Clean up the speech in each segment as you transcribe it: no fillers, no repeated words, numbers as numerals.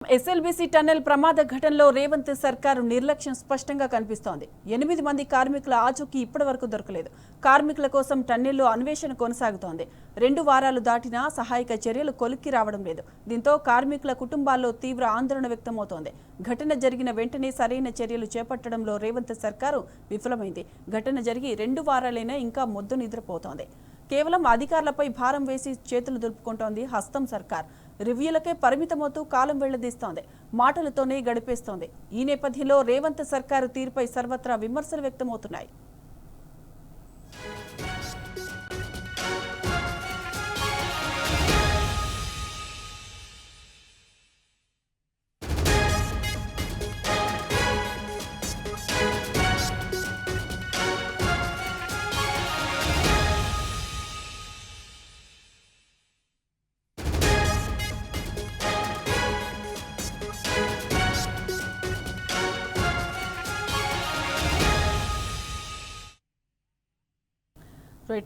SLBC tunnel ప్రమాద ఘటనలో రేవంత్ సర్కారు నిర్లక్ష్యం స్పష్టంగా కనిపిస్తోంది. 8 మంది కార్మికుల ఆచూకీ ఇప్పటివరకు దొరకలేదు. కార్మికుల కోసం టన్నెల్లో అన్వేషణ కొనసాగుతోంది. 2 వారాలు దాటినా సహాయక చర్యలు కొలిక్కి రావడం లేదు. దీంతో కార్మికుల కుటుంబాల్లో తీవ్ర ఆందోళన వ్యక్తమవుతోంది. ఘటన జరిగిన వెంటనే సరైన చర్యలు చేపట్టడంలో రేవంత్ సర్కారు విఫలమైంది. ఘటన జరిగి 2 వారాలైనా ఇంకా మొద్దు నిద్రపోతోంది. కేవలం అధికారులపై భారం వేసి చేతులు దులుపుకుంటోంది హస్తం సర్కార్. రివ్యూలకే పరిమితమవుతూ కాలం వెళ్లదీస్తోంది. మాటలతోనే గడిపేస్తోంది. ఈ నేపథ్యంలో రేవంత్ సర్కారు తీరుపై సర్వత్రా విమర్శలు వ్యక్తమవుతున్నాయి.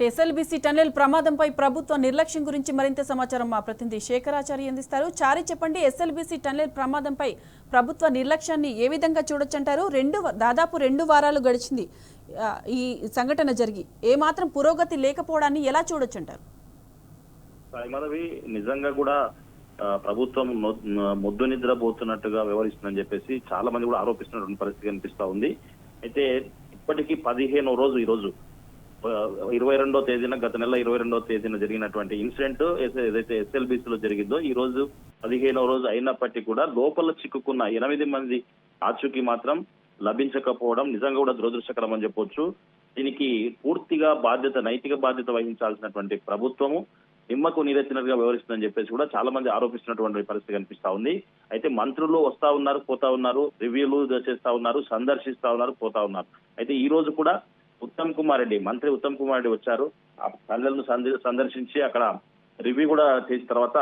ఎస్ఎల్బీసీ టన్నెల్ ప్రమాదంపై ప్రభుత్వ నిర్లక్ష్యం గురించి మరింత సమాచారం మా ప్రతినిధి శేఖరాచారి అందిస్తారు. చారి, చెప్పండి, ఎస్ఎల్బీసీ టన్నెల్ ప్రమాదంపై ప్రభుత్వ నిర్లక్ష్యాన్ని ఏ విధంగా చూడొచ్చంటారు? దాదాపు 2 వారాలు గడిచింది ఈ సంఘటన జరిగి. ఏమాత్రం పురోగతి లేకపోవడాన్ని ఎలా చూడొచ్చంటారు? సాయిమాధవి, నిజంగా కూడా ప్రభుత్వం మొద్దు నిద్రపోతున్నట్టుగా వ్యవహరిస్తుందని చెప్పేసి చాలా మంది కూడా ఆరోపిస్తున్నటువంటి పరిస్థితి కనిపిస్తా ఉంది. అయితే ఇప్పటికీ 15వ రోజు ఈ రోజు 22వ తేదీన, గత నెల 22వ తేదీన జరిగినటువంటి ఇన్సిడెంట్ ఏదైతే ఎస్ఎల్బీసీలో జరిగిందో ఈ రోజు 15వ రోజు అయినప్పటికీ కూడా లోపల చిక్కుకున్న 8 మంది ఆచూకీ మాత్రం లభించకపోవడం నిజంగా కూడా దురదృష్టకరం అని చెప్పొచ్చు. దీనికి పూర్తిగా నైతిక బాధ్యత వహించాల్సినటువంటి ప్రభుత్వము నిమ్మకు నీరెత్తినట్టుగా వ్యవహరిస్తుందని చెప్పేసి కూడా చాలా మంది ఆరోపిస్తున్నటువంటి పరిస్థితి కనిపిస్తా ఉంది. అయితే మంత్రులు వస్తా ఉన్నారు, పోతా ఉన్నారు, రివ్యూలు చేస్తా ఉన్నారు, సందర్శిస్తా ఉన్నారు, పోతా ఉన్నారు. అయితే ఈ రోజు కూడా మంత్రి ఉత్తమ్ కుమార్ రెడ్డి వచ్చారు. ఆ టన్నెల్ను సందర్శించి అక్కడ రివ్యూ కూడా చేసిన తర్వాత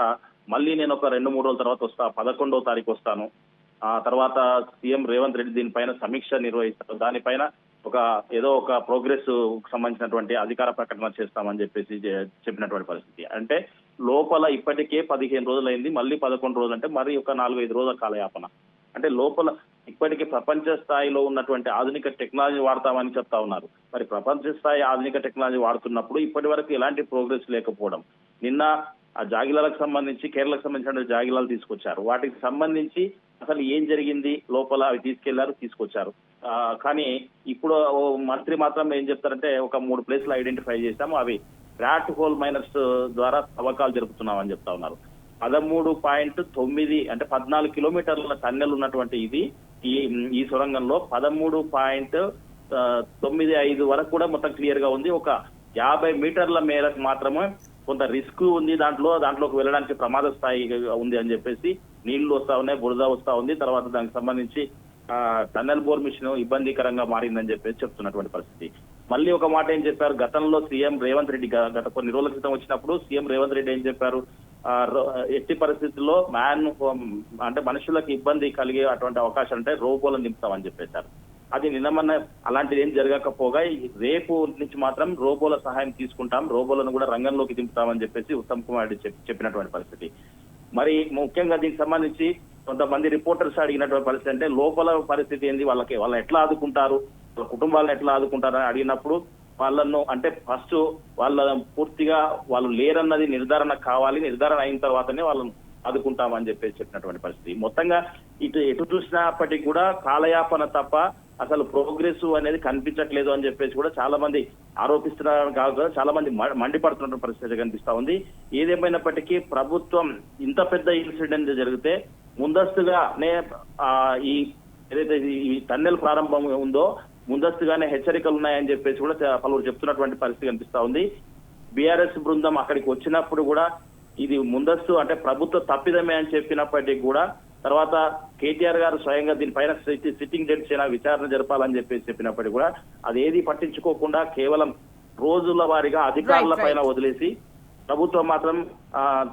మళ్ళీ నేను ఒక 2-3 రోజుల తర్వాత వస్తా, 11వ తారీఖు వస్తాను. ఆ తర్వాత సీఎం రేవంత్ రెడ్డి దీనిపైన సమీక్ష నిర్వహిస్తారు, దానిపైన ఏదో ఒక ప్రోగ్రెస్ సంబంధించినటువంటి అధికార ప్రకటన చేస్తామని చెప్పేసి చెప్పినటువంటి పరిస్థితి. అంటే లోపల ఇప్పటికే 15 రోజులైంది, మళ్ళీ 11 రోజులు అంటే మరి ఒక 4-5 రోజుల కాలయాపన. అంటే లోపల ఇప్పటికీ ప్రపంచ స్థాయిలో ఉన్నటువంటి ఆధునిక టెక్నాలజీ వాడతామని చెప్తా ఉన్నారు. మరి ప్రపంచ స్థాయి ఆధునిక టెక్నాలజీ వాడుతున్నప్పుడు ఇప్పటి వరకు ఎలాంటి ప్రోగ్రెస్ లేకపోవడం. నిన్న ఆ జాగిలాలకు సంబంధించి, కేరళకు సంబంధించిన జాగిలాలు తీసుకొచ్చారు. వాటికి సంబంధించి అసలు ఏం జరిగింది లోపల అవి తీసుకొచ్చారు. కానీ ఇప్పుడు మంత్రి మాత్రం ఏం చెప్తారంటే ఒక 3 ప్లేస్లు ఐడెంటిఫై చేశాము, అవి ర్యాట్ హోల్ మైనర్స్ ద్వారా తవ్వకాలు జరుపుతున్నామని చెప్తా ఉన్నారు. 13.9 అంటే 14 కిలోమీటర్ల టన్నెల్ ఉన్నటువంటి ఈ సొరంగంలో 13.95 వరకు కూడా మొత్తం క్లియర్ గా ఉంది. ఒక 50 మీటర్ల మేరకు మాత్రమే కొంత రిస్క్ ఉంది, దాంట్లోకి వెళ్ళడానికి ప్రమాద స్థాయి ఉంది అని చెప్పేసి నీళ్లు వస్తా ఉన్నాయి, బురద వస్తా ఉంది. తర్వాత దానికి సంబంధించి టన్నెల్ బోర్ మిషన్ ఇబ్బందికరంగా మారిందని చెప్పేసి చెప్తున్నటువంటి పరిస్థితి. మళ్ళీ ఒక మాట ఏం చెప్పారు, గతంలో సీఎం రేవంత్ రెడ్డి గత కొన్ని రోజుల క్రితం వచ్చినప్పుడు సీఎం రేవంత్ రెడ్డి ఏం చెప్పారు, ఎట్టి పరిస్థితుల్లో మనుషులకు ఇబ్బంది కలిగే అటువంటి అవకాశం అంటే రోబోలను దింపుతామని చెప్పేశారు. అది నిన్నమన్న అలాంటిది ఏం జరగకపోగా రేపు నుంచి మాత్రం రోబోల సహాయం తీసుకుంటాం, రోబోలను కూడా రంగంలోకి దింపుతామని చెప్పేసి ఉత్తమ్ కుమార్ రెడ్డి చెప్పినటువంటి పరిస్థితి. మరి ముఖ్యంగా దీనికి సంబంధించి కొంతమంది రిపోర్టర్స్ అడిగినటువంటి పరిస్థితి అంటే లోపల పరిస్థితి ఏంది, వాళ్ళని ఎట్లా ఆదుకుంటారు, వాళ్ళ కుటుంబాలను ఎట్లా ఆదుకుంటారు అని అడిగినప్పుడు వాళ్ళను అంటే ఫస్ట్ పూర్తిగా వాళ్ళు లేరన్నది నిర్ధారణ కావాలి, నిర్ధారణ అయిన తర్వాతనే వాళ్ళను ఆదుకుంటామని చెప్పేసి చెప్పినటువంటి పరిస్థితి. మొత్తంగా ఎటు చూసినప్పటికీ కూడా కాలయాపన తప్ప అసలు ప్రోగ్రెస్ అనేది కనిపించట్లేదు అని చెప్పేసి కూడా చాలా మంది ఆరోపిస్తున్నారు కాదు, చాలా మంది మండిపడుతున్న పరిస్థితి కనిపిస్తా ఉంది. ఏదేమైనప్పటికీ ప్రభుత్వం ఇంత పెద్ద ఇన్సిడెంట్ జరిగితే ముందస్తుగానే ఏదైతే ఈ టన్నెల్ ప్రారంభం ఉందో ముందస్తుగానే హెచ్చరికలు ఉన్నాయని చెప్పేసి కూడా పలువురు చెప్తున్నటువంటి పరిస్థితి కనిపిస్తా ఉంది. బీఆర్ఎస్ బృందం అక్కడికి వచ్చినప్పుడు కూడా ఇది ముందస్తు అంటే ప్రభుత్వ తప్పిదమే అని చెప్పినప్పటికీ కూడా తర్వాత కేటీఆర్ గారు స్వయంగా దీనిపైన సిట్టింగ్ జడ్జి విచారణ జరపాలని చెప్పేసి చెప్పినప్పటికీ కూడా అదేది పట్టించుకోకుండా కేవలం రోజుల వారీగా అధికారుల పైన వదిలేసి ప్రభుత్వం మాత్రం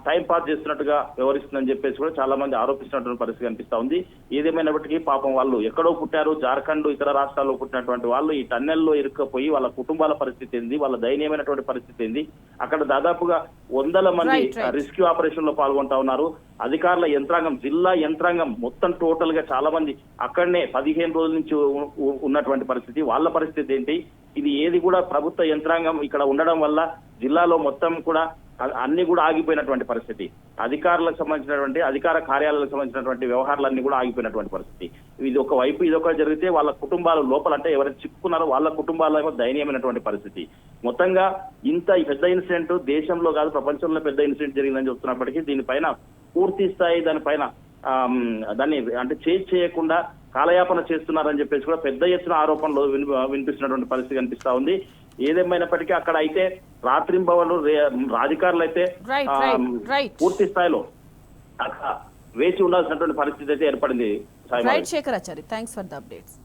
టైం పాస్ చేస్తున్నట్టుగా వ్యవహరిస్తుందని చెప్పేసి కూడా చాలా మంది ఆరోపిస్తున్నటువంటి పరిస్థితి కనిపిస్తా ఉంది. ఏదేమైనప్పటికీ పాపం వాళ్ళు ఎక్కడో పుట్టారు, జార్ఖండ్ ఇతర రాష్ట్రాల్లో పుట్టినటువంటి వాళ్ళు ఈ టన్నెల్లో ఇరుక్కుపోయి వాళ్ళ కుటుంబాల పరిస్థితి ఏంది, వాళ్ళ దయనీయమైనటువంటి పరిస్థితి ఏంది, అక్కడ దాదాపుగా 100 మంది రెస్క్యూ ఆపరేషన్ లో పాల్గొంటా ఉన్నారు. అధికారుల యంత్రాంగం, జిల్లా యంత్రాంగం మొత్తం టోటల్ గా చాలా మంది అక్కడనే 15 రోజుల నుంచి ఉన్నటువంటి పరిస్థితి. వాళ్ళ పరిస్థితి ఏంటి, ఇది ఏది కూడా ప్రభుత్వ యంత్రాంగం ఇక్కడ ఉండడం వల్ల జిల్లాలో మొత్తం కూడా అన్ని కూడా ఆగిపోయినటువంటి పరిస్థితి. అధికారులకు సంబంధించినటువంటి అధికార కార్యాలయాలకు సంబంధించినటువంటి వ్యవహారాలన్నీ కూడా ఆగిపోయినటువంటి పరిస్థితి. ఇది ఒక వైపు ఇదొక జరిగితే వాళ్ళ కుటుంబాలు లోపల అంటే ఎవరైతే చిక్కుకున్నారో వాళ్ళ కుటుంబాల ఏమో దయనీయమైనటువంటి పరిస్థితి. మొత్తంగా ఇంత పెద్ద ఇన్సిడెంట్ దేశంలో కాదు ప్రపంచంలో పెద్ద ఇన్సిడెంట్ జరిగిందని చెప్తున్నప్పటికీ దీనిపైన పూర్తి స్థాయి దానిపైన దాన్ని అంటే చేయకుండా కాలయాపన చేస్తున్నారని చెప్పేసి కూడా పెద్ద ఎత్తున ఆరోపణలు వినిపిస్తున్నటువంటి పరిస్థితి కనిపిస్తా ఉంది. ఏదేమైనప్పటికీ అక్కడ అయితే రాత్రింబవళ్ళు అధికారులు అయితే పూర్తి స్థాయిలో అక్కడ వేచి ఉండాల్సినటువంటి పరిస్థితి అయితే ఏర్పడింది. Right Shekharachari, thanks for the updates.